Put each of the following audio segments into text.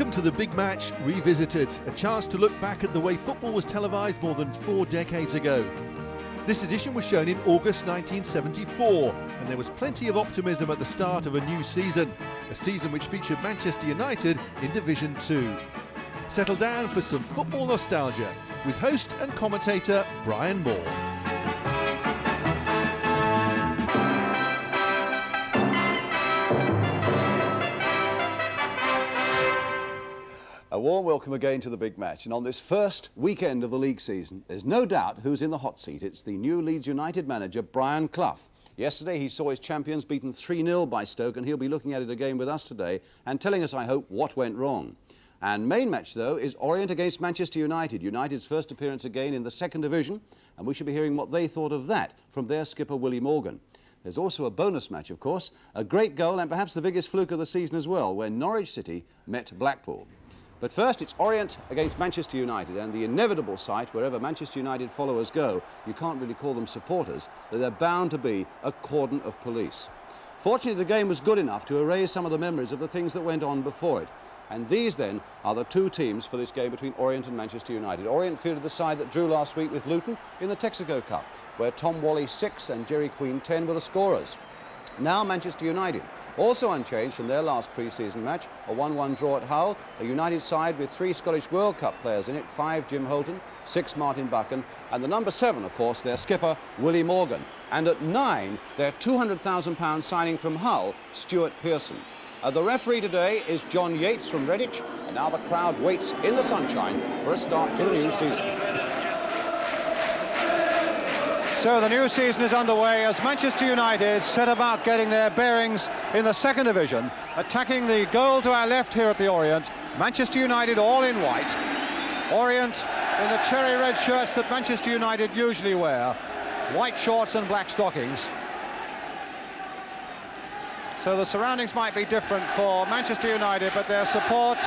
Welcome to the Big Match Revisited, a chance to look back at the way football was televised more than 4 decades ago. This edition was shown in August 1974, and there was plenty of optimism at the start of a new season, a season which featured Manchester United in Division 2. Settle down for some football nostalgia with host and commentator Brian Moore. A warm welcome again to the Big Match, and on this first weekend of the league season, there's no doubt who's in the hot seat. It's the new Leeds United manager, Brian Clough. Yesterday he saw his champions beaten 3-0 by Stoke, and he'll be looking at it again with us today and telling us, I hope, what went wrong. And main match, though, is Orient against Manchester United. United's first appearance again in the second division, and we should be hearing what they thought of that from their skipper, Willie Morgan. There's also a bonus match, of course, a great goal and perhaps the biggest fluke of the season as well, when Norwich City met Blackpool. But first, it's Orient against Manchester United, and the inevitable sight, wherever Manchester United followers go, you can't really call them supporters, that they're bound to be a cordon of police. Fortunately, the game was good enough to erase some of the memories of the things that went on before it. And these, then, are the two teams for this game between Orient and Manchester United. Orient fielded the side that drew last week with Luton in the Texaco Cup, where Tom Whalley 6 and Jerry Queen 10 were the scorers. Now Manchester United, also unchanged from their last pre-season match, a 1-1 draw at Hull, a United side with 3 Scottish World Cup players in it, 5 Jim Holton, 6 Martin Buchan, and the number 7, of course, their skipper, Willie Morgan. And at 9, their £200,000 signing from Hull, Stuart Pearson. The referee today is John Yates from Redditch, and now the crowd waits in the sunshine for a start to the new season. So the new season is underway as Manchester United set about getting their bearings in the second division, attacking the goal to our left here at the Orient. Manchester United all in white, Orient in the cherry red shirts that Manchester United usually wear, white shorts and black stockings. So the surroundings might be different for Manchester United, but their support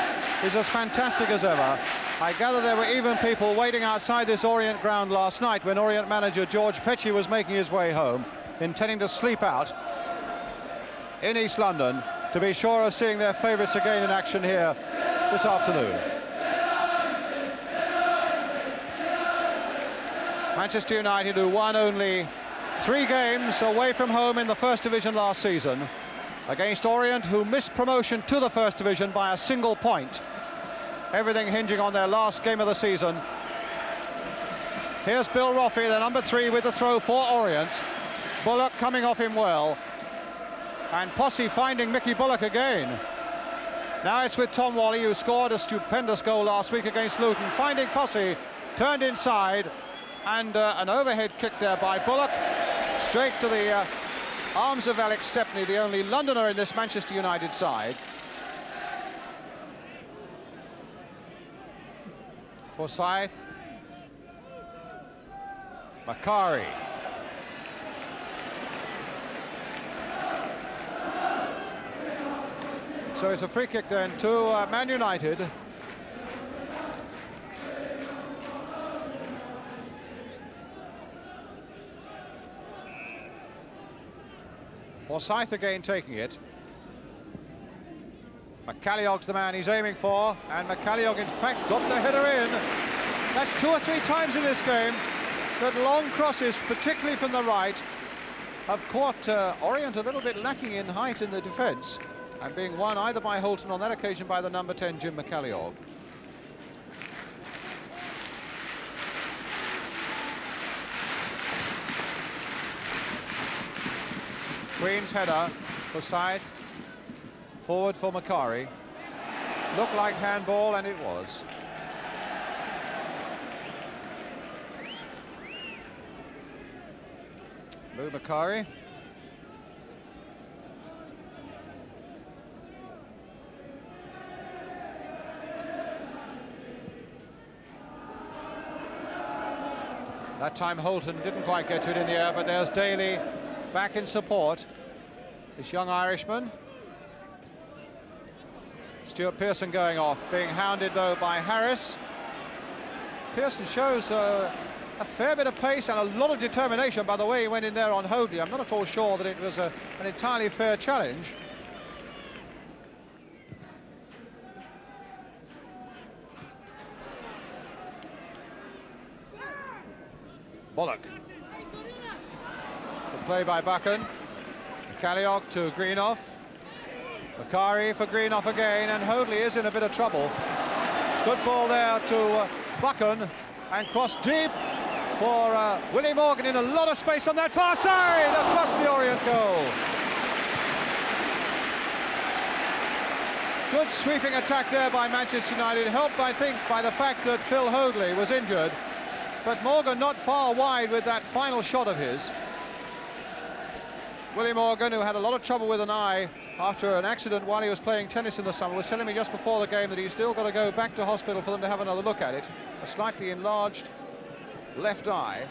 is as fantastic as ever. I gather there were even people waiting outside this Orient ground last night when Orient manager George Petchey was making his way home, intending to sleep out in East London to be sure of seeing their favourites again in action here this afternoon. Manchester United, who won only 3 games away from home in the First Division last season, against Orient, who missed promotion to the First Division by a single point. Everything hinging on their last game of the season. Here's Bill Roffey, the number 3, with the throw for Orient. Bullock coming off him well. And Posse finding Mickey Bullock again. Now it's with Tom Whalley, who scored a stupendous goal last week against Luton. Finding Posse, turned inside, and an overhead kick there by Bullock. Straight to the arms of Alex Stepney, the only Londoner in this Manchester United side. Forsyth, Macari. So it's a free kick then to Man United. Forsyth again taking it. McCalliog's the man he's aiming for, and McCalliog in fact got the header in. That's 2 or 3 times in this game that long crosses, particularly from the right, have caught Orient a little bit lacking in height in the defence, and being won either by Holton, on that occasion by the number 10, Jim McCalliog. Queen's header, Forsyth, forward for Macari. Looked like handball, and it was. Lou Macari. That time Holton didn't quite get to it in the air, but there's Daly back in support. This young Irishman. Stuart Pearson going off, being hounded though by Harris. Pearson shows a fair bit of pace and a lot of determination by the way he went in there on Hoadley. I'm not at all sure that it was an entirely fair challenge. Bullock. The play by Buchan. Callioch to Greenough. Bakari for Greenough again, and Hoadley is in a bit of trouble. Good ball there to Buchan, and cross deep for Willie Morgan in a lot of space on that far side, across the Orient goal. Good sweeping attack there by Manchester United, helped, I think, by the fact that Phil Hoadley was injured. But Morgan not far wide with that final shot of his. Willie Morgan, who had a lot of trouble with an eye after an accident while he was playing tennis in the summer, was telling me just before the game that he's still got to go back to hospital for them to have another look at it. A slightly enlarged left eye.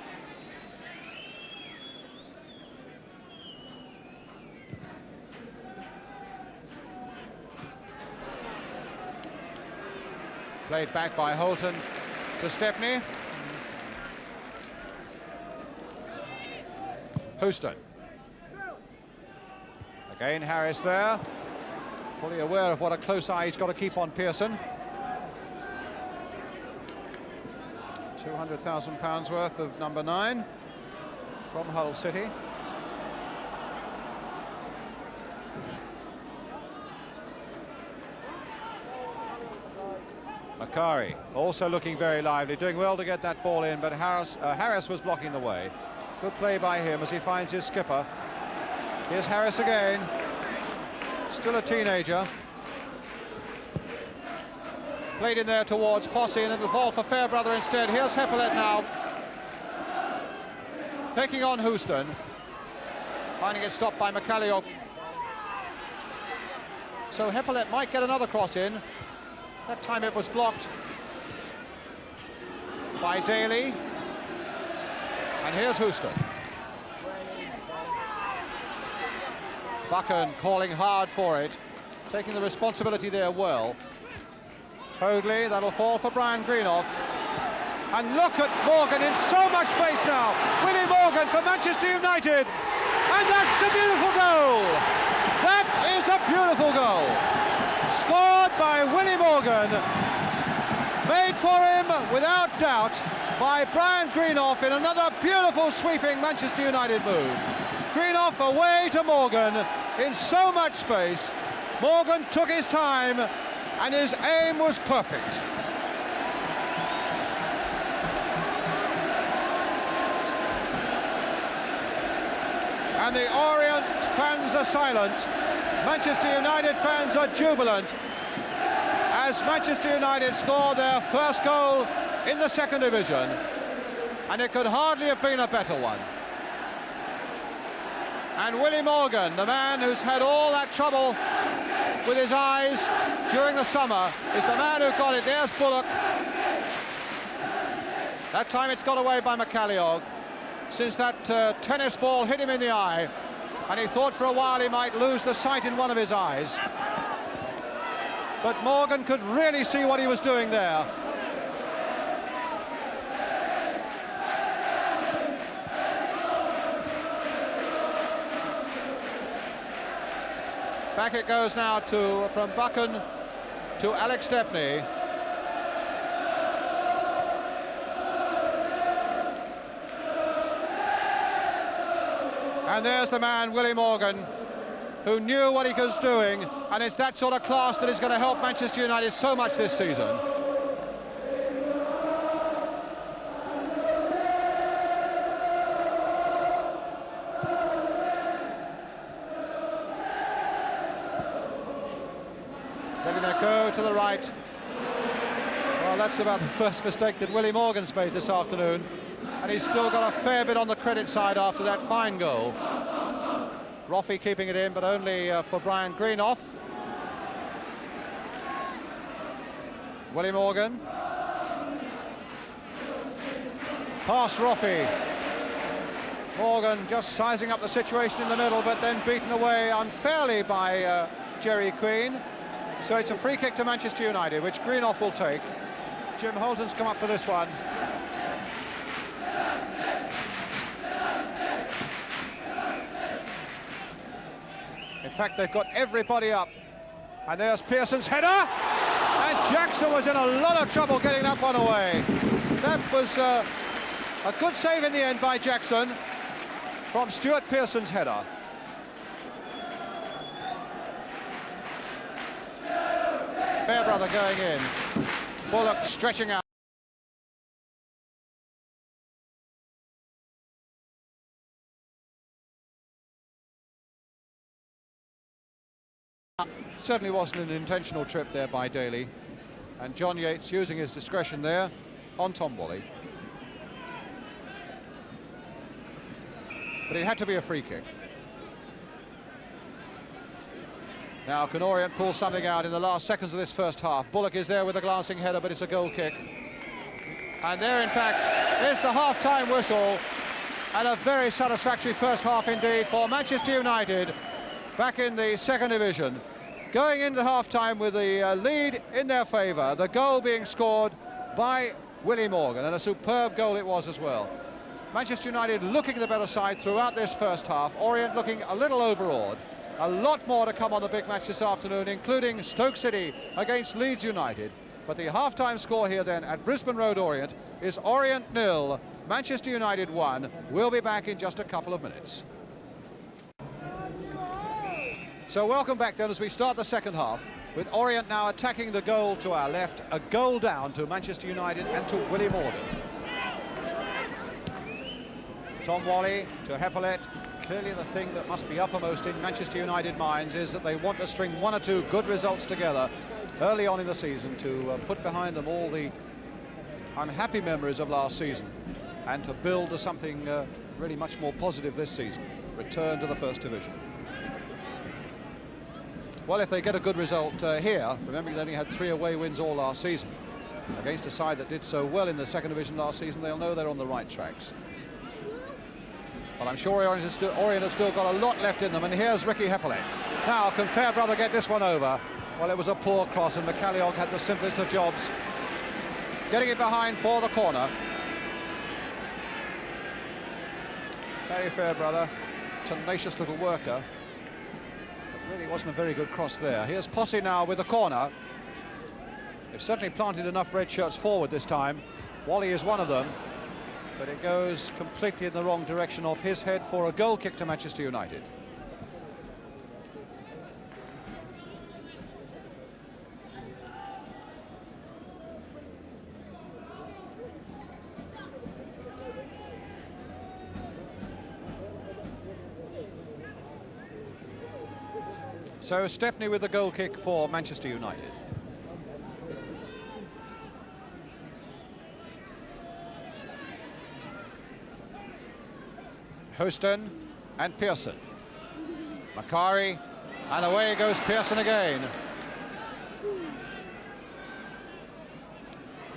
Played back by Holton to Stepney. Houston. Again, Harris there, fully aware of what a close eye he's got to keep on Pearson. £200,000 worth of number 9 from Hull City. Bakari also looking very lively, doing well to get that ball in, but Harris was blocking the way. Good play by him as he finds his skipper. Here's Harris again, still a teenager. Played in there towards Posse, and it'll fall for Fairbrother instead. Here's Heppelet now, taking on Houston, finding it stopped by McCallioch. So Heppelet might get another cross in. That time it was blocked by Daly. And here's Houston. Buchan calling hard for it, taking the responsibility there well. Hoadley, that'll fall for Brian Greenough. And look at Morgan in so much space now. Willie Morgan for Manchester United. And that's a beautiful goal. That is a beautiful goal. Scored by Willie Morgan. Made for him, without doubt, by Brian Greenough in another beautiful sweeping Manchester United move. Greenough away to Morgan in so much space. Morgan took his time and his aim was perfect. And the Orient fans are silent. Manchester United fans are jubilant as Manchester United score their first goal in the second division, and it could hardly have been a better one. And Willie Morgan, the man who's had all that trouble with his eyes during the summer, is the man who got it. There's Bullock. That time it's got away by McCallioch, since that tennis ball hit him in the eye, and he thought for a while he might lose the sight in one of his eyes. But Morgan could really see what he was doing there. Back it goes now from Buchan to Alex Stepney. And there's the man, Willie Morgan, who knew what he was doing, and it's that sort of class that is going to help Manchester United so much this season. Letting that go to the right. Well, that's about the first mistake that Willie Morgan's made this afternoon, and he's still got a fair bit on the credit side after that fine goal. Roffey keeping it in, but only for Brian Greenough. Willie Morgan. Past Roffey. Morgan just sizing up the situation in the middle, but then beaten away unfairly by Jerry Queen. So it's a free kick to Manchester United, which Greenough will take. Jim Holton's come up for this one. In fact, they've got everybody up. And there's Pearson's header. And Jackson was in a lot of trouble getting that one away. That was A good save in the end by Jackson from Stuart Pearson's header. Fairbrother going in. Bullock stretching out. Certainly wasn't an intentional trip there by Daly. And John Yates using his discretion there on Tom Wally. But it had to be a free kick. Now, can Orient pull something out in the last seconds of this first half? Bullock is there with a glancing header, but it's a goal kick. And there, in fact, is the half-time whistle. And a very satisfactory first half indeed for Manchester United, back in the second division. Going into half-time with the lead in their favour, the goal being scored by Willie Morgan, and a superb goal it was as well. Manchester United looking the better side throughout this first half. Orient looking a little overawed. A lot more to come on the big match this afternoon, including Stoke City against Leeds United. But the half-time score here then at Brisbane Road, Orient, is Orient 0, Manchester United 1. We'll be back in just a couple of minutes. So welcome back then as we start the second half, with Orient now attacking the goal to our left, a goal down to Manchester United and to Willie Morgan. Tom Wally to Heppelet. Clearly the thing that must be uppermost in Manchester United minds is that they want to string one or two good results together early on in the season to put behind them all the unhappy memories of last season and to build to something really much more positive this season. Return to the First Division. Well, if they get a good result here, remembering they only had 3 away wins all last season, against a side that did so well in the second division last season, they'll know they're on the right tracks. But I'm sure Orient have still got a lot left in them, and here's Ricky Heppelet. Now, can Fairbrother get this one over? Well, it was a poor cross, and McCalliog had the simplest of jobs, getting it behind for the corner. Very Fairbrother, tenacious little worker. But really wasn't a very good cross there. Here's Posse now with the corner. They've certainly planted enough red shirts forward this time. Wally is one of them. But it goes completely in the wrong direction off his head for a goal kick to Manchester United. So Stepney with the goal kick for Manchester United. Houston and Pearson. Macari, and away goes Pearson again.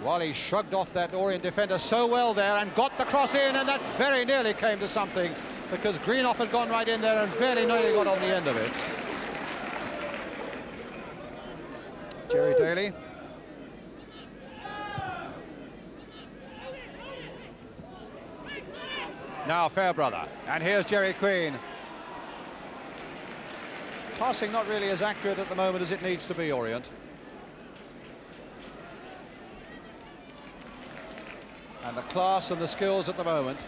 Wally shrugged off that Orient defender so well there and got the cross in, and that very nearly came to something because Greenoff had gone right in there and very nearly got on the end of it. Jerry Daly. Now Fairbrother, and here's Jerry Queen. Passing not really as accurate at the moment as it needs to be, Orient. And the class and the skills at the moment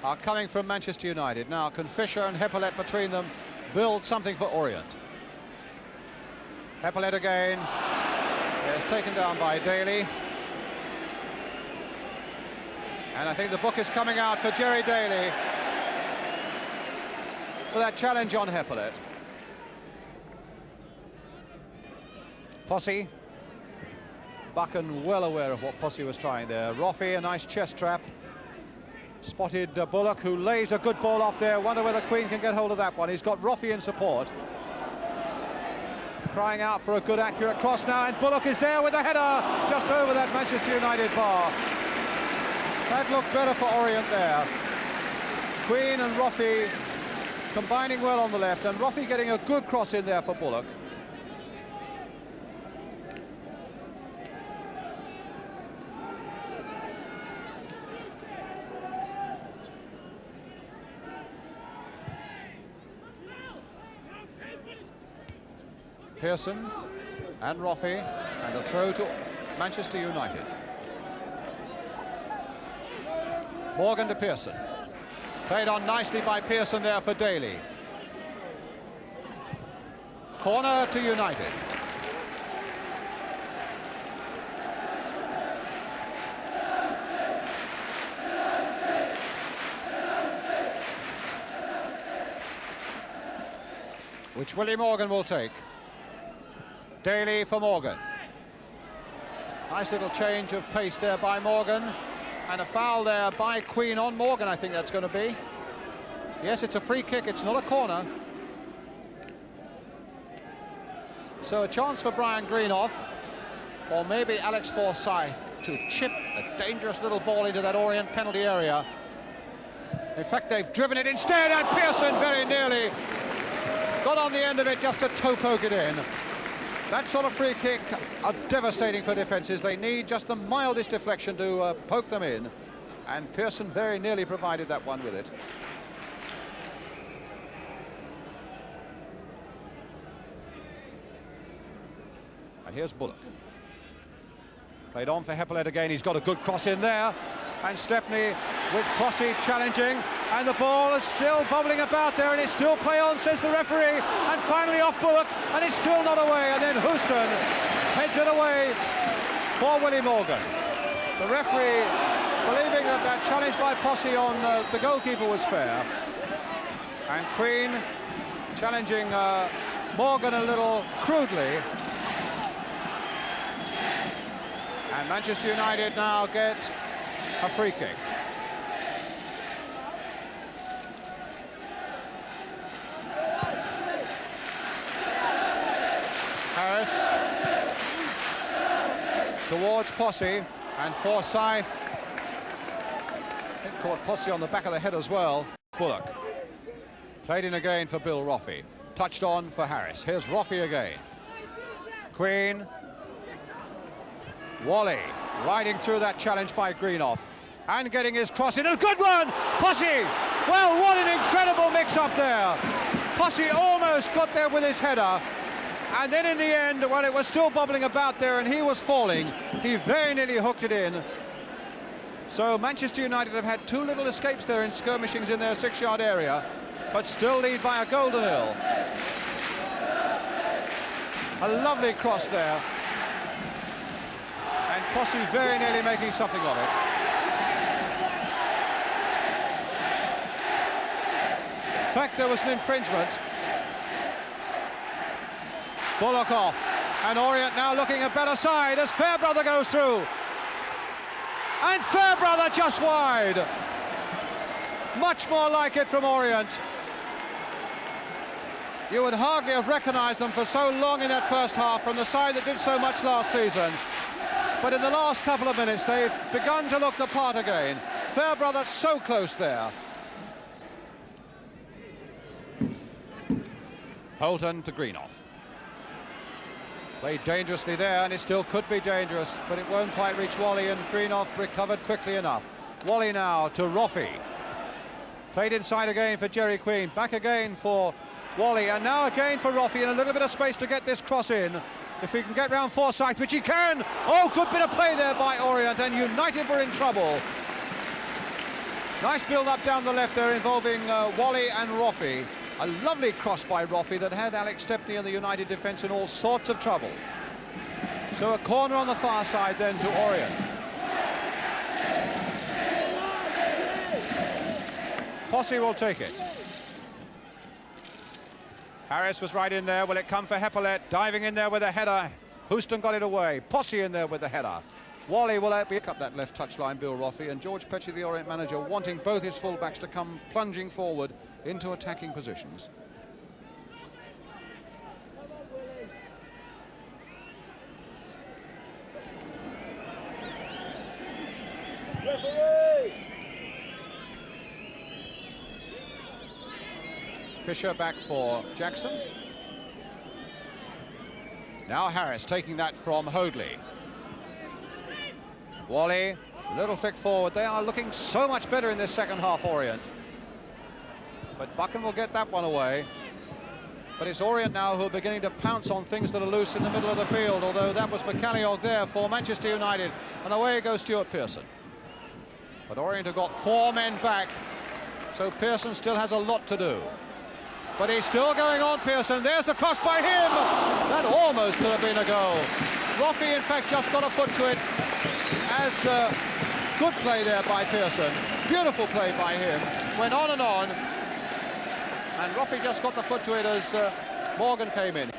are coming from Manchester United. Now can Fisher and Heppelet between them build something for Orient? Heppelet again. It's taken down by Daly. And I think the book is coming out for Jerry Daly for that challenge on Heppelet. Posse. Buchan well aware of what Posse was trying there. Roffey, a nice chest trap. Spotted Bullock, who lays a good ball off there. Wonder whether Queen can get hold of that one. He's got Roffey in support. Crying out for a good accurate cross now, and Bullock is there with a header just over that Manchester United bar. That looked better for Orient there. Queen and Roffey combining well on the left, and Roffey getting a good cross in there for Bullock. Pearson and Roffey, and a throw to Manchester United. Morgan to Pearson. Played on nicely by Pearson there for Daly. Corner to United. Which Willie Morgan will take. Daly for Morgan. Nice little change of pace there by Morgan. And a foul there by Queen on Morgan, I think that's going to be. Yes, it's a free kick, it's not a corner. So a chance for Brian Greenough, or maybe Alex Forsyth, to chip a dangerous little ball into that Orient penalty area. In fact, they've driven it instead, and Pearson very nearly got on the end of it just to toe poke it in. That sort of free kick are devastating for defences. They need just the mildest deflection to poke them in, and Pearson very nearly provided that one with it. And here's Bullock. Played on for Hepplett again. He's got a good cross in there. And Stepney with Posse challenging. And the ball is still bubbling about there. And it's still play on, says the referee. And finally off Bullock. And it's still not away. And then Houston heads it away for Willie Morgan. The referee believing that that challenge by Posse on the goalkeeper was fair. And Queen challenging Morgan a little crudely. And Manchester United now get a free kick. Harris towards Posse, and Forsyth, I think, caught Posse on the back of the head as well. Bullock played in again for Bill Roffey, touched on for Harris. Here's Roffey again. Queen. Wally riding through that challenge by Greenough and getting his cross in. A good one! Posse! Well, what an incredible mix-up there. Posse almost got there with his header, and then in the end, when it was still bubbling about there and he was falling, he very nearly hooked it in. So Manchester United have had two little escapes there in skirmishings in their 6-yard area, but still lead by a goal to nil. A lovely cross there. And Posse very nearly making something of it. In fact, there was an infringement. Bullock off. And Orient now looking a better side as Fairbrother goes through. And Fairbrother just wide. Much more like it from Orient. You would hardly have recognised them for so long in that first half from the side that did so much last season. But in the last couple of minutes, they've begun to look the part again. Fairbrother so close there. Holton to Greenough. Played dangerously there, and it still could be dangerous, but it won't quite reach Wally, and Greenough recovered quickly enough. Wally now to Roffey. Played inside again for Jerry Queen. Back again for Wally, and now again for Roffey, and a little bit of space to get this cross in. If he can get round Forsyth, which he can. Oh, good bit of play there by Orient, and United were in trouble. Nice build-up down the left there involving Wally and Roffey. A lovely cross by Roffey that had Alex Stepney and the United defence in all sorts of trouble. So a corner on the far side then to Orient. Posse will take it. Harris was right in there. Will it come for Hepplett? Diving in there with a header. Houston got it away. Posse in there with the header. Wally will pick up that left touchline, Bill Roffey, and George Petchy, the Orient manager, wanting both his fullbacks to come plunging forward into attacking positions. Fisher back for Jackson. Now Harris taking that from Hoadley. Wally, little flick forward. They are looking so much better in this second half, Orient. But Buchan will get that one away. But it's Orient now who are beginning to pounce on things that are loose in the middle of the field, although that was McCalliog there for Manchester United. And away goes Stuart Pearson. But Orient have got 4 men back, so Pearson still has a lot to do. But he's still going on, Pearson. There's the cross by him. That almost could have been a goal. Roffey, in fact, just got a foot to it. As good play there by Pearson. Beautiful play by him. Went on. And Roffey just got the foot to it as Morgan came in.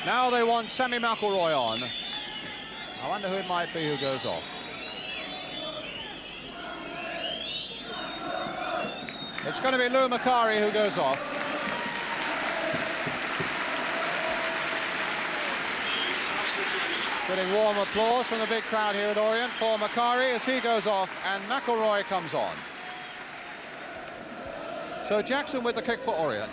Now they want Sammy McElroy on. I wonder who it might be who goes off. It's going to be Lou Macari who goes off. Getting warm applause from the big crowd here at Orient for Macari as he goes off and McElroy comes on. So Jackson with the kick for Orient.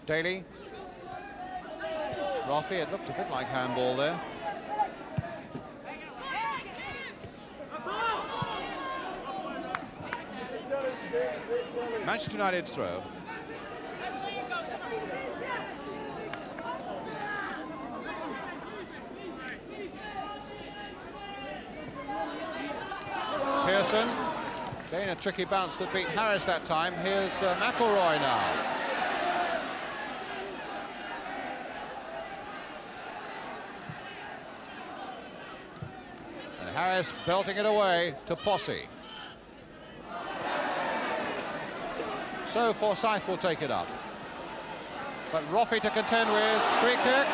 Daly. Roffey, it looked a bit like handball there. Manchester United's throw. Pearson, again a tricky bounce that beat Harris that time. Here's McElroy now. Harris belting it away to Posse. So Forsyth will take it up. But Roffey to contend with, free kick.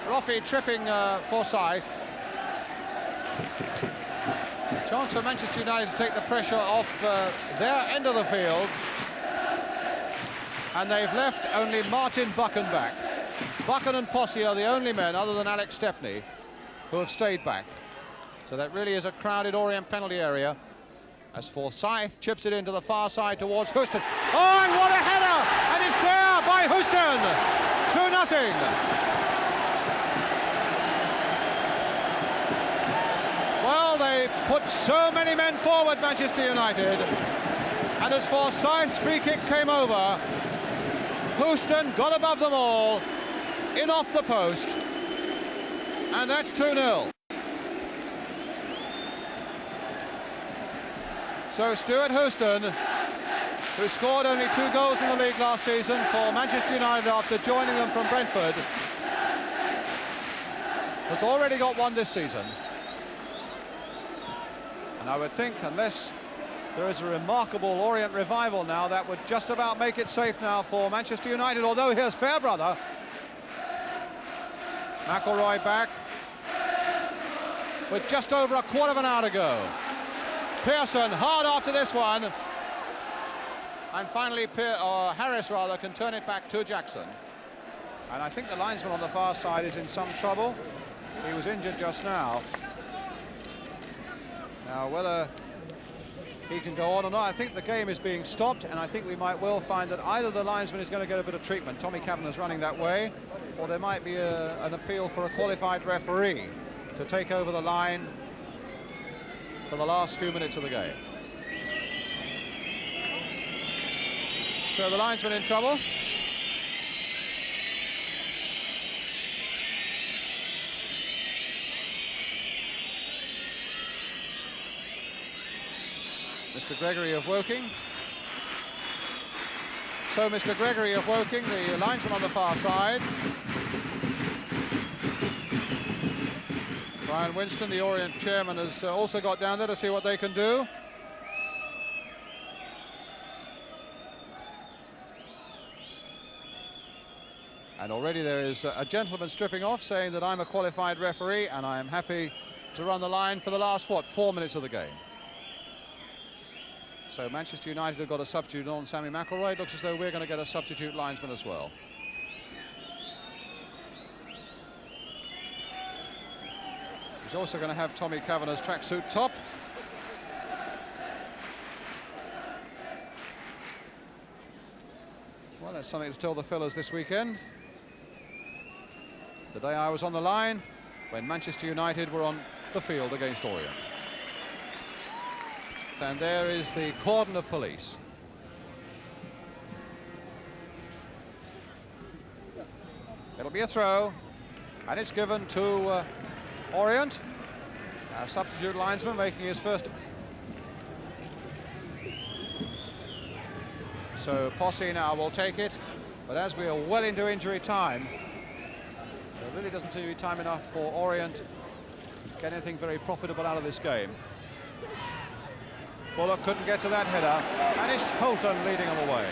Roffey tripping Forsyth. Chance for Manchester United to take the pressure off their end of the field. And they've left only Martin Buchan back. Buchan and Posse are the only men, other than Alex Stepney, who have stayed back. So that really is a crowded Orient penalty area. As Forsyth chips it into the far side towards Houston. Oh, and what a header! And it's there by Houston! 2-0. Well, they put so many men forward, Manchester United. And as Forsyth's free kick came over, Houston got above them all. In off the post, and that's 2-0. So Stuart Houston, who scored only 2 goals in the league last season for Manchester United after joining them from Brentford, has already got 1 this season. And I would think, unless there is a remarkable Orient revival now, that would just about make it safe now for Manchester United, although here's Fairbrother. McElroy back with just over a quarter of an hour to go. Pearson hard after this one, and finally Harris rather can turn it back to Jackson. And I think the linesman on the far side is in some trouble. He was injured just now. Now whether he can go on or not, I think the game is being stopped, and I think we might well find that either the linesman is going to get a bit of treatment, Tommy Kavanagh's running that way, or there might be an appeal for a qualified referee to take over the line for the last few minutes of the game. So the linesman in trouble. Mr. Gregory of Woking. So Mr. Gregory of Woking, the linesman on the far side. Brian Winston, the Orient chairman, has also got down there to see what they can do. And already there is a gentleman stripping off saying that I'm a qualified referee and I am happy to run the line for the last, 4 minutes of the game. So Manchester United have got a substitute on Sammy McElroy. It looks as though we're going to get a substitute linesman as well. He's also going to have Tommy Kavanagh's tracksuit top. Well, that's something to tell the fellas this weekend. The day I was on the line, when Manchester United were on the field against Orient. And there is the cordon of police. It'll be a throw, and it's given to Orient. A substitute linesman making his first. So Posse now will take it, but as we are well into injury time, there really doesn't seem to be time enough for Orient to get anything very profitable out of this game. Bullock couldn't get to that header, and it's Holton leading him away.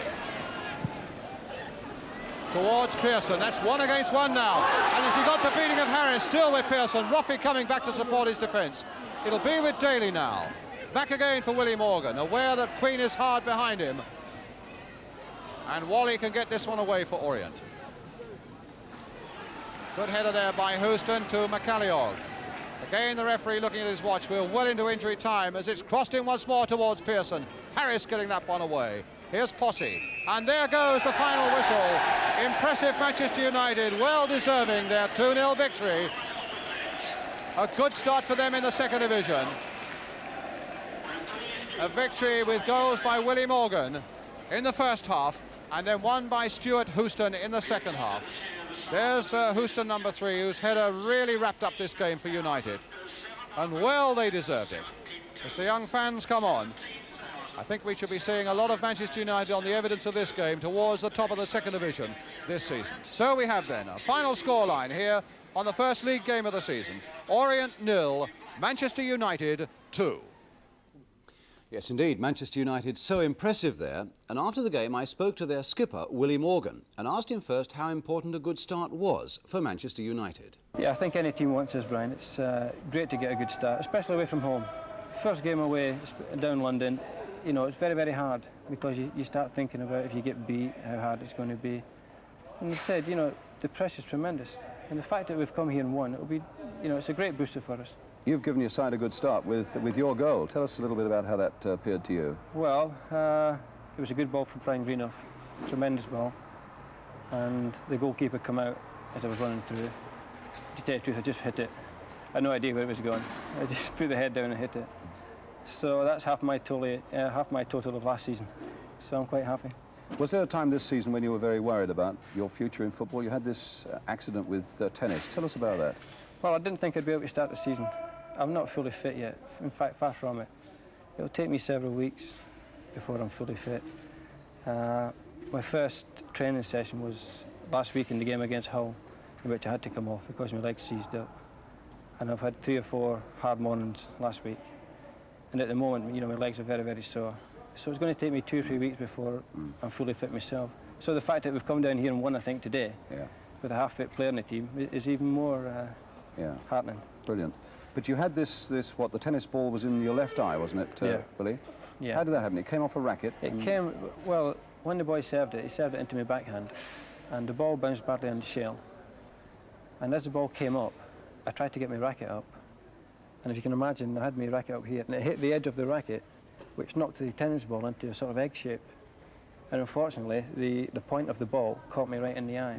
Towards Pearson, that's 1 against 1 now. And as he got the beating of Harris, still with Pearson. Ruffy coming back to support his defence. It'll be with Daly now. Back again for Willie Morgan, aware that Queen is hard behind him. And Wally can get this one away for Orient. Good header there by Houston to McCalliog. Again, the referee looking at his watch. We're well into injury time as it's crossed in once more towards Pearson. Harris getting that one away. Here's Posse, and there goes the final whistle. Impressive Manchester United, well deserving their 2-0 victory. A good start for them in the second division. A victory with goals by Willie Morgan in the first half, and then one by Stuart Houston in the second half. There's Houston number 3, whose header really wrapped up this game for United. And well, they deserved it. As the young fans come on, I think we should be seeing a lot of Manchester United on the evidence of this game towards the top of the second division this season. So we have then a final scoreline here on the first league game of the season. Orient 0, Manchester United 2. Yes, indeed, Manchester United so impressive there. And after the game, I spoke to their skipper, Willie Morgan, and asked him first how important a good start was for Manchester United. Yeah, I think any team wants this, Brian. It's great to get a good start, especially away from home. First game away down London, you know, it's very, very hard because you start thinking about if you get beat, how hard it's going to be. And he said, you know, the pressure's tremendous. And the fact that we've come here and won, it'll be, you know, it's a great booster for us. You've given your side a good start with your goal. Tell us a little bit about how that appeared to you. Well, it was a good ball from Brian Greenough, tremendous ball. And the goalkeeper come out as I was running through. To tell you the truth, I just hit it. I had no idea where it was going. I just put the head down and hit it. So that's half my total of last season. So I'm quite happy. Was there a time this season when you were very worried about your future in football? You had this accident with tennis. Tell us about that. Well, I didn't think I'd be able to start the season. I'm not fully fit yet. In fact, far from it. It'll take me several weeks before I'm fully fit. My first training session was last week in the game against Hull, in which I had to come off because my legs seized up. And I've had 3 or 4 hard mornings last week. And at the moment, you know, my legs are very, very sore. So it's going to take me 2 or 3 weeks before I'm fully fit myself. So the fact that we've come down here and won, I think, today, with a half-fit player in the team, is even more heartening. Brilliant. But you had this, the tennis ball was in your left eye, wasn't it, Willie? Yeah. How did that happen? It came off a racket? It came, well, when the boy served it, he served it into my backhand, and the ball bounced badly on the shell. And as the ball came up, I tried to get my racket up. And if you can imagine, I had my racket up here, and it hit the edge of the racket, which knocked the tennis ball into a sort of egg shape. And unfortunately, the point of the ball caught me right in the eye.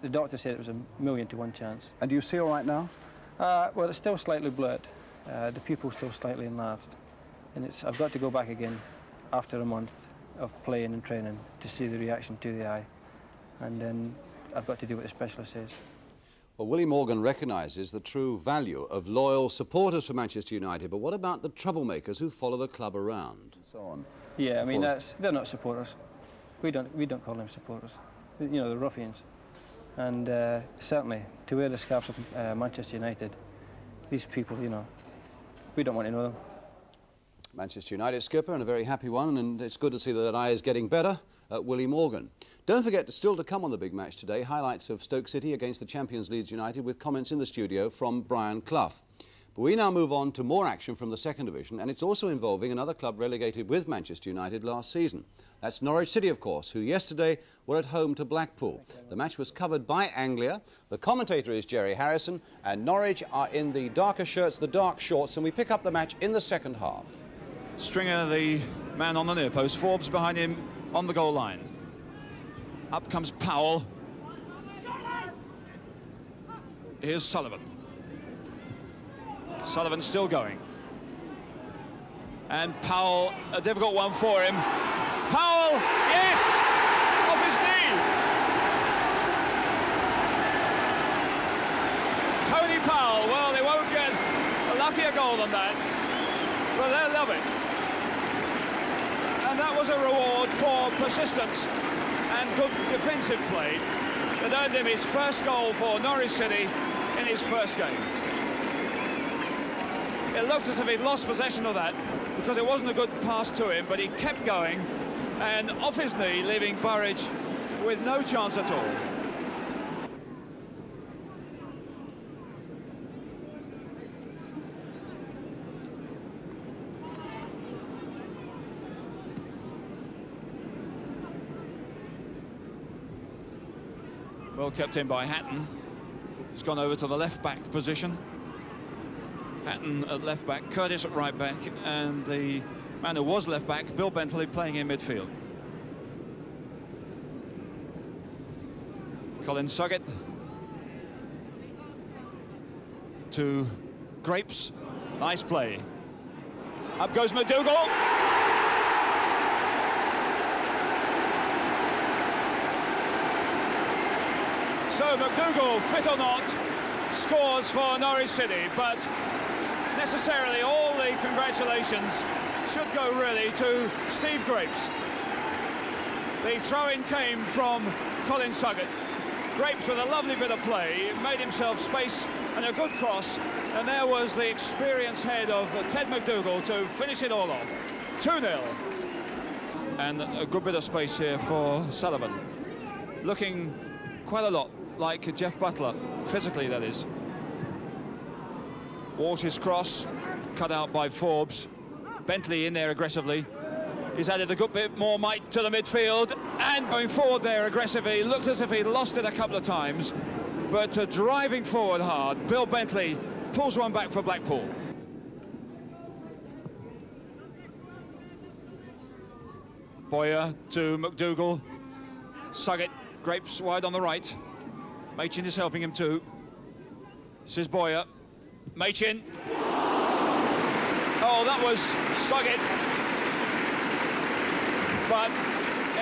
The doctor said it was a 1,000,000 to 1 chance. And do you see all right now? Well, it's still slightly blurred. The pupil's still slightly enlarged. And I've got to go back again after a month of playing and training to see the reaction to the eye. And then I've got to do what the specialist says. Well, Willie Morgan recognises the true value of loyal supporters for Manchester United, but what about the troublemakers who follow the club around? And so on. Yeah, I mean, they're not supporters. We don't call them supporters. You know, they're ruffians. And certainly, to wear the scarves of Manchester United, these people, you know, we don't want to know them. Manchester United skipper, and a very happy one, and it's good to see that eye is getting better, Willie Morgan. Don't forget, still to come on the big match today, highlights of Stoke City against the champions Leeds United, with comments in the studio from Brian Clough. But we now move on to more action from the second division, and it's also involving another club relegated with Manchester United last season. That's Norwich City, of course, who yesterday were at home to Blackpool. The match was covered by Anglia. The commentator is Jerry Harrison, and Norwich are in the darker shirts, the dark shorts, and we pick up the match in the second half. Stringer, the man on the near post, Forbes behind him on the goal line. Up comes Powell. Here's Sullivan. Sullivan still going. And Powell, a difficult one for him. Powell, yes! Off his knee! Tony Powell, well, they won't get a luckier goal than that, but they'll love it. And that was a reward for persistence and good defensive play that earned him his first goal for Norwich City in his first game. It looked as if he'd lost possession of that because it wasn't a good pass to him, but he kept going and off his knee, leaving Burridge with no chance at all. Well kept in by Hatton. He's gone over to the left-back position. Hatton at left-back, Curtis at right-back, and the man who was left-back, Bill Bentley, playing in midfield. Colin Suggett to Grapes. Nice play. Up goes McDougall. So McDougall, fit or not, scores for Norwich City, but necessarily all the congratulations should go really to Steve Grapes. The throw-in came from Colin Suggett. Grapes with a lovely bit of play, made himself space and a good cross, and there was the experienced head of Ted McDougall to finish it all off. 2-0. And a good bit of space here for Sullivan. Looking quite a lot like Jeff Butler, physically that is. Walsh's cross, cut out by Forbes. Bentley in there aggressively. He's added a good bit more might to the midfield, and going forward there aggressively. Looked as if he'd lost it a couple of times, but driving forward hard, Bill Bentley pulls one back for Blackpool. Boyer to McDougall. Suggett, Grapes wide on the right. Machin is helping him too. This is Boyer. Machin. Oh, that was Suggett. But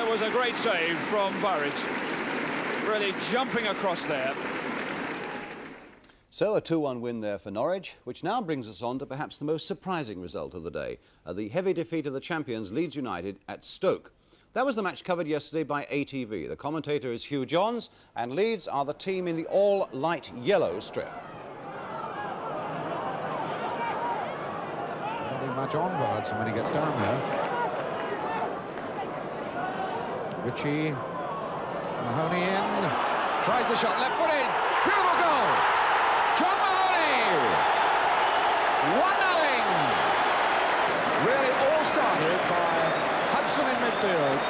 it was a great save from Burridge. Really jumping across there. So a 2-1 win there for Norwich, which now brings us on to perhaps the most surprising result of the day, the heavy defeat of the champions Leeds United at Stoke. That was the match covered yesterday by ATV. The commentator is Hugh Johns, and Leeds are the team in the all-light yellow strip. Nothing much on for Hudson when he gets down there. Ritchie, Mahoney in, tries the shot, left foot in, beautiful goal! John Mahoney! 1-0! Really all started by Hudson in midfield.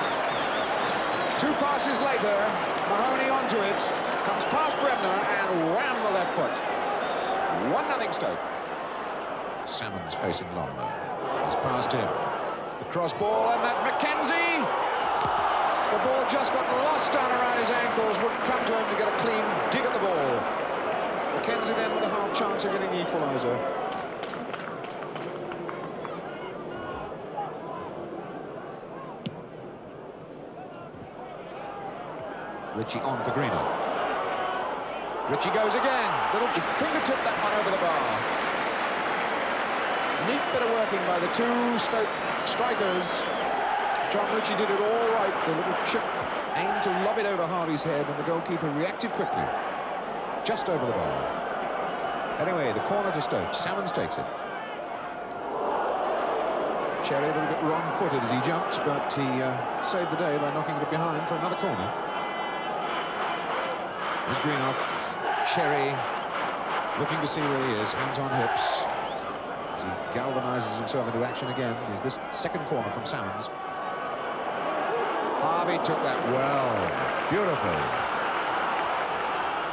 2 passes later, Mahoney onto it, comes past Bremner and wham the left foot. 1-0 Stoke. Salmon's facing Lorimer. He's past him. The cross ball, and that's Mackenzie! The ball just got lost down around his ankles, wouldn't come to him to get a clean dig at the ball. Mackenzie then with a half chance of getting the equaliser. Ritchie on for Greenough. Ritchie goes again. Little fingertip that one over the bar. Neat bit of working by the 2 Stoke strikers. John Ritchie did it all right. The little chip aimed to lob it over Harvey's head, and the goalkeeper reacted quickly. Just over the bar. Anyway, the corner to Stoke. Salmons takes it. Cherry a little bit wrong-footed as he jumped, but he saved the day by knocking it behind for another corner. There's Greenough. Cherry looking to see where he is. Hands on hips. As he galvanizes himself into action again. Is this second corner from Salmons. Harvey took that well. Beautiful.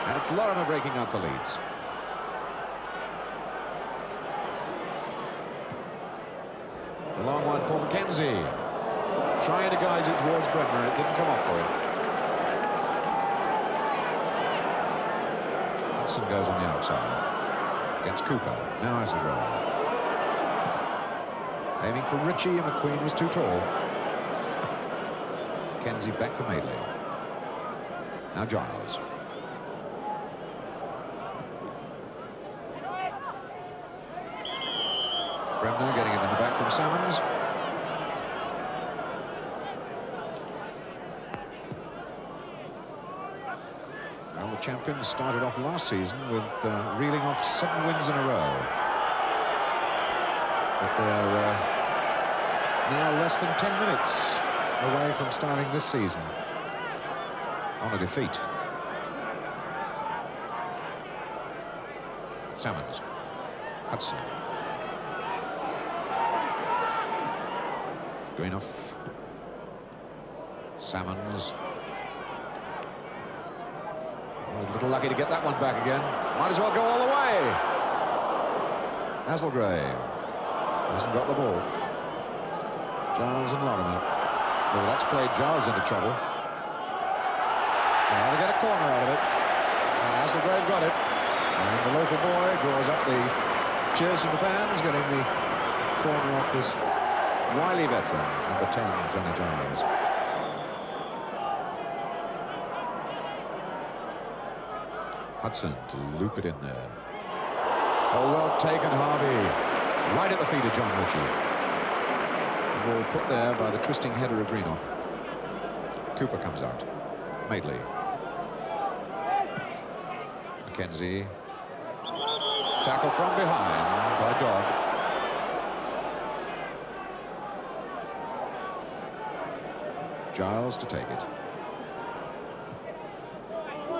And it's Lorimer breaking out for Leeds. The long one for Mackenzie. Trying to guide it towards Bremner. It didn't come off for him. Hudson goes on the outside. Against Cooper. Now has a roll. Aiming for Ritchie, and McQueen was too tall. Kenzie back for Madeley. Now Giles. Bremner getting it in the back from Salmons. Well, the champions started off last season with reeling off 7 wins in a row. But they're now less than 10 minutes away from starting this season on a defeat. Salmons. Hudson. Greenough. Salmons. A little lucky to get that one back again. Might as well go all the way. Hasselgrave hasn't got the ball. Giles and Lorimer. Oh, that's played Giles into trouble. Now they get a corner out of it. And Hasselgrave got it. And the local boy draws up the cheers from the fans, getting the corner off this wily veteran, number 10, Johnny Giles. Hudson to loop it in there. Oh, well taken, Harvey. Right at the feet of John Ritchie. The ball put there by the twisting header of Greenough. Cooper comes out. Madeley. Mackenzie. Tackle from behind by Dodd. Giles to take it.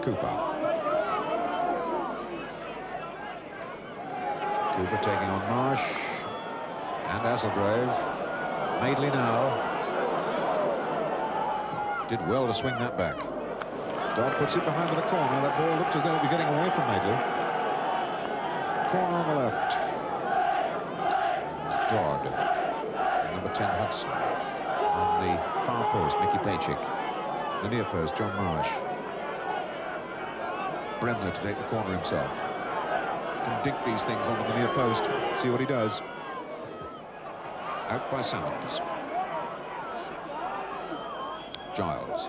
Cooper. Cooper taking on Marsh and Hasselgrave. Madeley now. Did well to swing that back. Dodd puts it behind for the corner. That ball looked as though it would be getting away from Madeley. Corner on the left. It's Dodd. Number 10, Hudson. On the far post, Mickey Paychick. The near post, John Marsh. Bremner to take the corner himself. Can dink these things onto the near post. See what he does. Out by Salmons. Giles.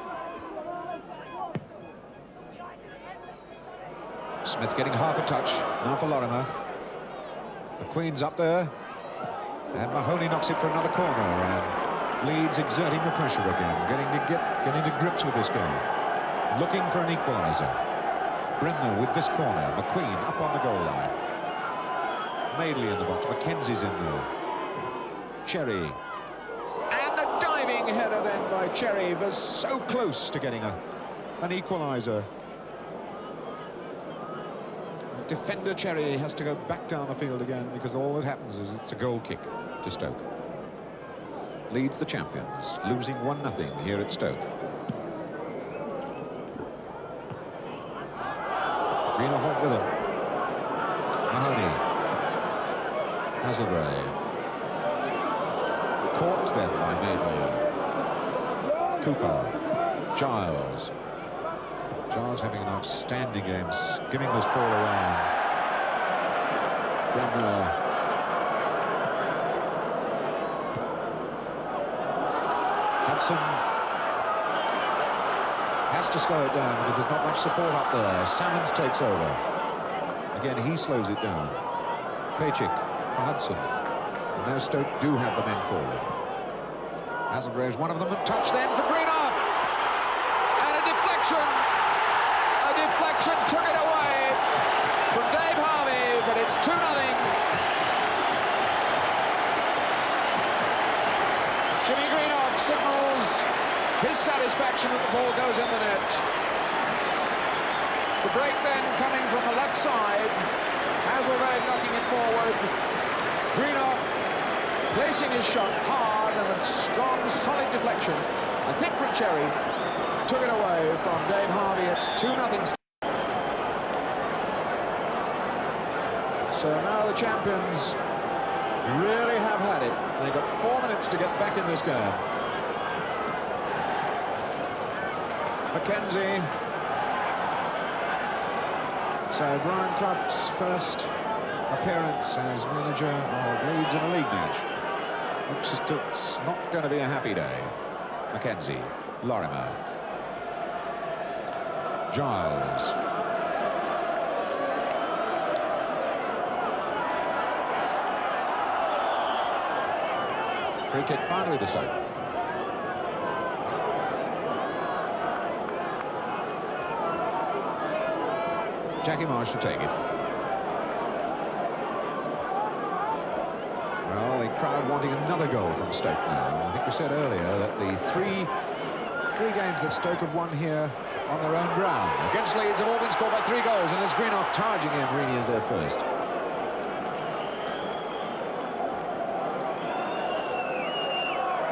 Smith getting half a touch. Now for Lorimer. McQueen's up there. And Mahoney knocks it for another corner. And Leeds exerting the pressure again. Getting to grips with this game. Looking for an equaliser. Bremner with this corner. McQueen up on the goal line. Madeley in the box. Mackenzie's in there. Cherry. And a diving header then by Cherry. Was so close to getting an equaliser. Defender Cherry has to go back down the field again because all that happens is it's a goal kick to Stoke. Leeds the champions, losing 1-0 here at Stoke. Greenough went with him. Mahoney. Hasselgrave. Caught then by Madeley. Cooper. Giles. Giles having an outstanding game, skimming this ball around. Bremner. Hudson has to slow it down because there's not much support up there. Salmons takes over. Again, he slows it down. Paychick for Hudson. And now Stoke do have the men forward. Hasselgrave's one of them, and touch then for Greenough. And a deflection. A deflection took it away from Dave Harvey, but it's 2-0. Jimmy Greenough signals his satisfaction that the ball goes in the net. The break then coming from the left side. Hasselgrave knocking it forward. Greenough placing his shot hard and a strong, solid deflection. I think from Cherry. Took it away from Dave Harvey. It's 2-0. So now the champions really have had it. They've got 4 minutes to get back in this game. Mackenzie. So Brian Clough's first appearance as manager of Leeds in a league match. Looks as though it's not going to be a happy day. Mackenzie, Lorimer, Giles. Free kick finally to Stoke. Jackie Marsh to take it. Well, the crowd wanting another goal from Stoke now. I think we said earlier that the three games that Stoke have won here on their own ground against Leeds have all been scored by 3 goals, and there's Greenough charging in really as their first.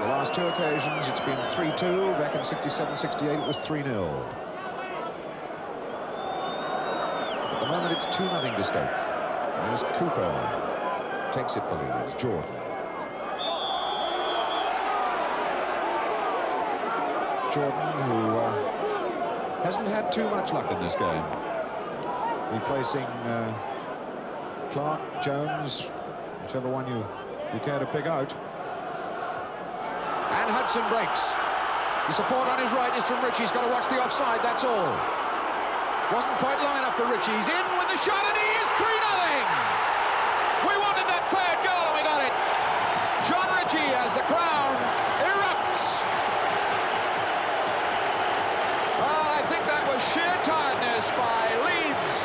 The last 2 occasions it's been 3-2. Back in 67-68 it was 3-0. At the moment it's 2-0 to Stoke. As Cooper takes it for Leeds. Jordan. Jordan, who hasn't had too much luck in this game. Replacing Clark, Jones, whichever one you care to pick out. And Hudson breaks. The support on his right is from Ritchie. He's got to watch the offside, that's all. Wasn't quite long enough for Ritchie. He's in with the shot, and he is 3-0! We wanted that third goal, and we got it. John Ritchie, as the crowd erupts. Well, I think that was sheer tiredness by Leeds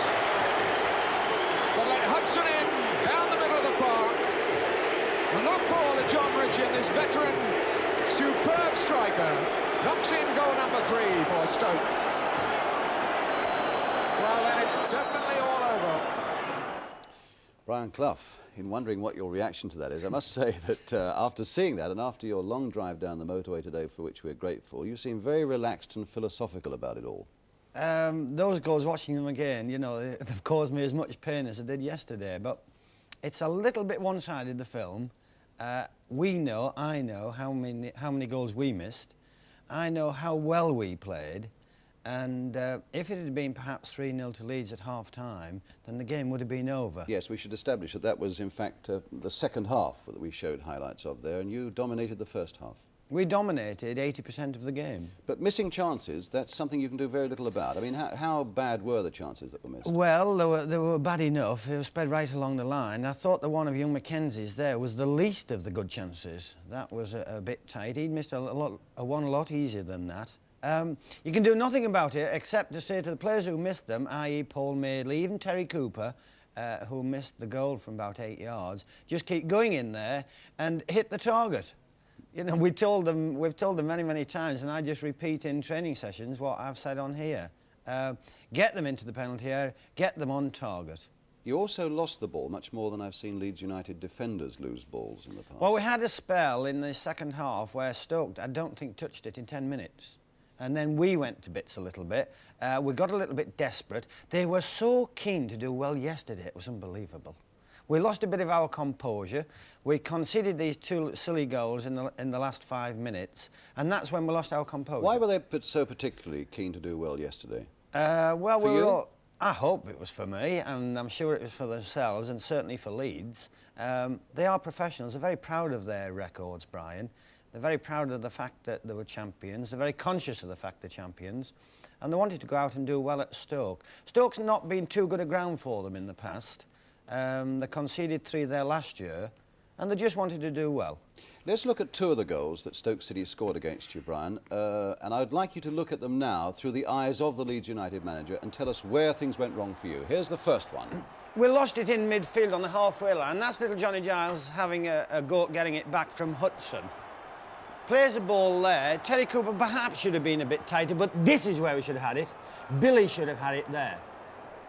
that let Hudson in down the middle of the park. The knock ball at John Ritchie, and this veteran, superb striker, knocks in goal number 3 for Stoke. Well, then it's definitely all over. Brian Clough, in wondering what your reaction to that is, I must say that after seeing that and after your long drive down the motorway today, for which we're grateful, you seem very relaxed and philosophical about it all. Those goals, watching them again, you know, they've caused me as much pain as I did yesterday, but it's a little bit one-sided, the film. I know how many goals we missed. I know how well we played. And if it had been perhaps 3-0 to Leeds at half-time, then the game would have been over. Yes, we should establish that that was, in fact, the second half that we showed highlights of there, and you dominated the first half. We dominated 80% of the game. But missing chances, that's something you can do very little about. I mean, how bad were the chances that were missed? Well, they were bad enough. They were spread right along the line. I thought the one of young Mackenzie's there was the least of the good chances. That was a bit tight. He'd missed one a lot easier than that. You can do nothing about it except to say to the players who missed them, i.e. Paul Madeley, even Terry Cooper, who missed the goal from about 8 yards, just keep going in there and hit the target. You know, we've told them many, many times, and I just repeat in training sessions what I've said on here. Get them into the penalty area, get them on target. You also lost the ball much more than I've seen Leeds United defenders lose balls in the past. Well, we had a spell in the second half where Stoke, I don't think, touched it in 10 minutes. And then we went to bits a little bit. We got a little bit desperate. They were so keen to do well yesterday, it was unbelievable. We lost a bit of our composure. We conceded these 2 silly goals in the last 5 minutes, and that's when we lost our composure. Why were they so particularly keen to do well yesterday? Well, for you? I hope it was for me, and I'm sure it was for themselves, and certainly for Leeds. They are professionals. They're very proud of their records, Brian. They're very proud of the fact that they were champions. They're very conscious of the fact they're champions. And they wanted to go out and do well at Stoke. Stoke's not been too good a ground for them in the past. They conceded 3 there last year, and they just wanted to do well. Let's look at 2 of the goals that Stoke City scored against you, Brian. And I'd like you to look at them now through the eyes of the Leeds United manager and tell us where things went wrong for you. Here's the first one. We lost it in midfield on the halfway line. That's little Johnny Giles having a go at getting it back from Hudson. Plays the ball there. Terry Cooper perhaps should have been a bit tighter, but this is where we should have had it. Billy should have had it there.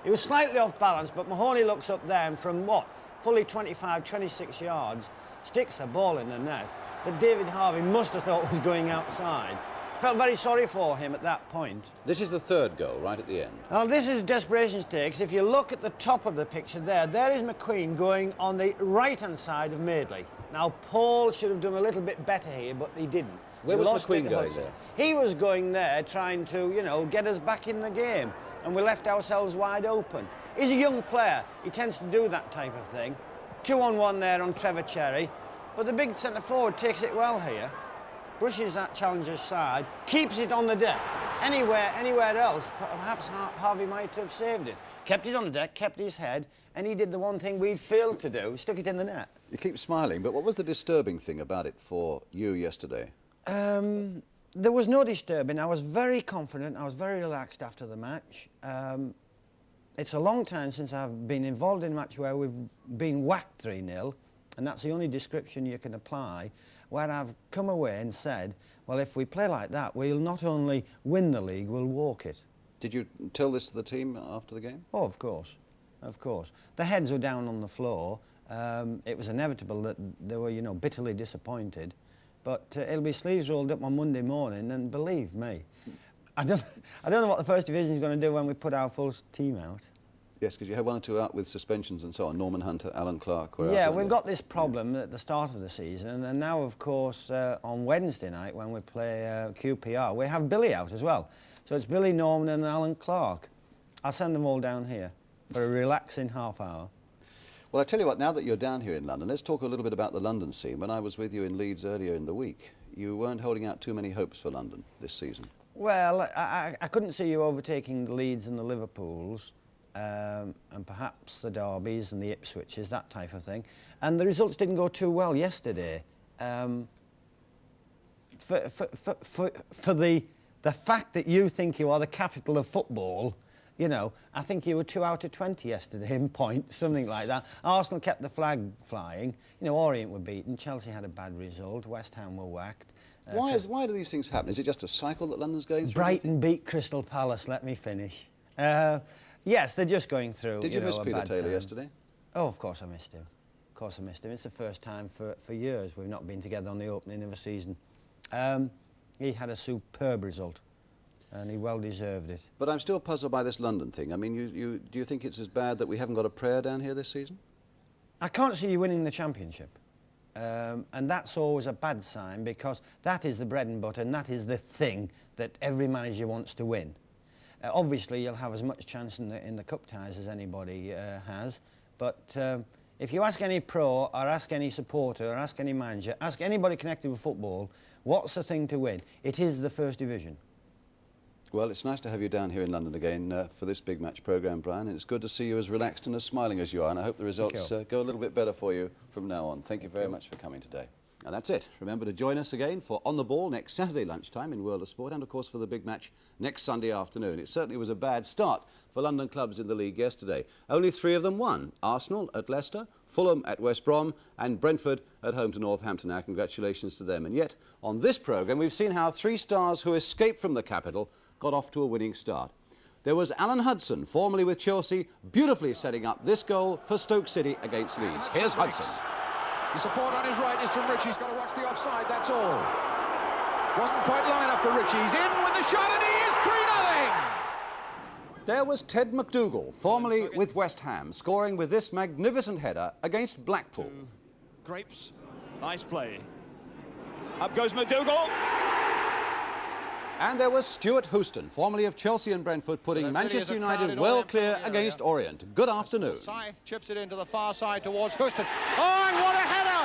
He was slightly off balance, but Mahoney looks up there and from what? Fully 25, 26 yards, sticks a ball in the net that David Harvey must have thought was going outside. Felt very sorry for him at that point. This is the 3rd goal, right at the end. Well, this is desperation stakes. If you look at the top of the picture there is McQueen going on the right-hand side of Madeley. Now, Paul should have done a little bit better here, but he didn't. Where was McQueen going there? He was going there trying to, you know, get us back in the game, and we left ourselves wide open. He's a young player. He tends to do that type of thing. 2-on-1 there on Trevor Cherry. But the big centre-forward takes it well here, brushes that challenger's side, keeps it on the deck. Anywhere else, perhaps Harvey might have saved it. Kept it on the deck, kept his head, and he did the one thing we'd failed to do, stuck it in the net. You keep smiling, but what was the disturbing thing about it for you yesterday? There was no disturbing. I was very confident, I was very relaxed after the match. It's a long time since I've been involved in a match where we've been whacked 3-0, and that's the only description you can apply, where I've come away and said, well, if we play like that, we'll not only win the league, we'll walk it. Did you tell this to the team after the game? Oh, of course, of course. The heads were down on the floor. It was inevitable that they were, you know, bitterly disappointed. But it'll be sleeves rolled up on Monday morning, and believe me, I don't know what the First Division is going to do when we put our full team out. Yes, because you had 1 or 2 out with suspensions and so on. Norman Hunter, Alan Clark. Were Yeah, out, we've got this problem at the start of the season, and now, of course, on Wednesday night when we play QPR, we have Billy out as well. So it's Billy, Norman and Alan Clark. I'll send them all down here for a relaxing half hour. Well, I tell you what, now that you're down here in London, let's talk a little bit about the London scene. When I was with you in Leeds earlier in the week, you weren't holding out too many hopes for London this season. Well, I couldn't see you overtaking the Leeds and the Liverpools, and perhaps the Derbys and the Ipswiches, that type of thing. And the results didn't go too well yesterday. For the fact that you think you are the capital of football, you know, I think you were 2 out of 20 yesterday in points, something like that. Arsenal kept the flag flying. You know, Orient were beaten, Chelsea had a bad result, West Ham were whacked. Why do these things happen? Is it just a cycle that London's going through? Brighton beat Crystal Palace, let me finish. Yes, they're just going through, Did you miss a Peter bad Taylor time. yesterday? Oh, of course I missed him. Of course I missed him. It's the first time for years we've not been together on the opening of a season. He had a superb result, and he well deserved it. But I'm still puzzled by this London thing. I mean, do you think it's as bad that we haven't got a prayer down here this season? I can't see you winning the championship. And that's always a bad sign, because that is the bread and butter, and that is the thing that every manager wants to win. Obviously, you'll have as much chance in the cup ties as anybody has, but if you ask any pro, or ask any supporter, or ask any manager, ask anybody connected with football, what's the thing to win? It is the First Division. Well, it's nice to have you down here in London again for this big match programme, Brian, and it's good to see you as relaxed and as smiling as you are, and I hope the results go a little bit better for you from now on. Thank you very much for coming today. And that's it. Remember to join us again for On the Ball next Saturday lunchtime in World of Sport, and of course for the big match next Sunday afternoon. It certainly was a bad start for London clubs in the league yesterday. Only 3 of them won. Arsenal at Leicester, Fulham at West Brom and Brentford at home to Northampton. Our congratulations to them. And yet, on this programme, we've seen how 3 stars who escaped from the capital got off to a winning start. There was Alan Hudson, formerly with Chelsea, beautifully setting up this goal for Stoke City against Leeds. Here's Hudson. The support on his right is from Richie. He's got to watch the offside, that's all. Wasn't quite long enough for Richie. He's in with the shot, and he is 3-0. There was Ted McDougall, formerly with West Ham, scoring with this magnificent header against Blackpool. Grapes, nice play. Up goes McDougall. And there was Stuart Houston, formerly of Chelsea and Brentford, putting Manchester United well clear against Orient. Good afternoon. Scythe chips it into the far side towards Houston. Oh, and what a header!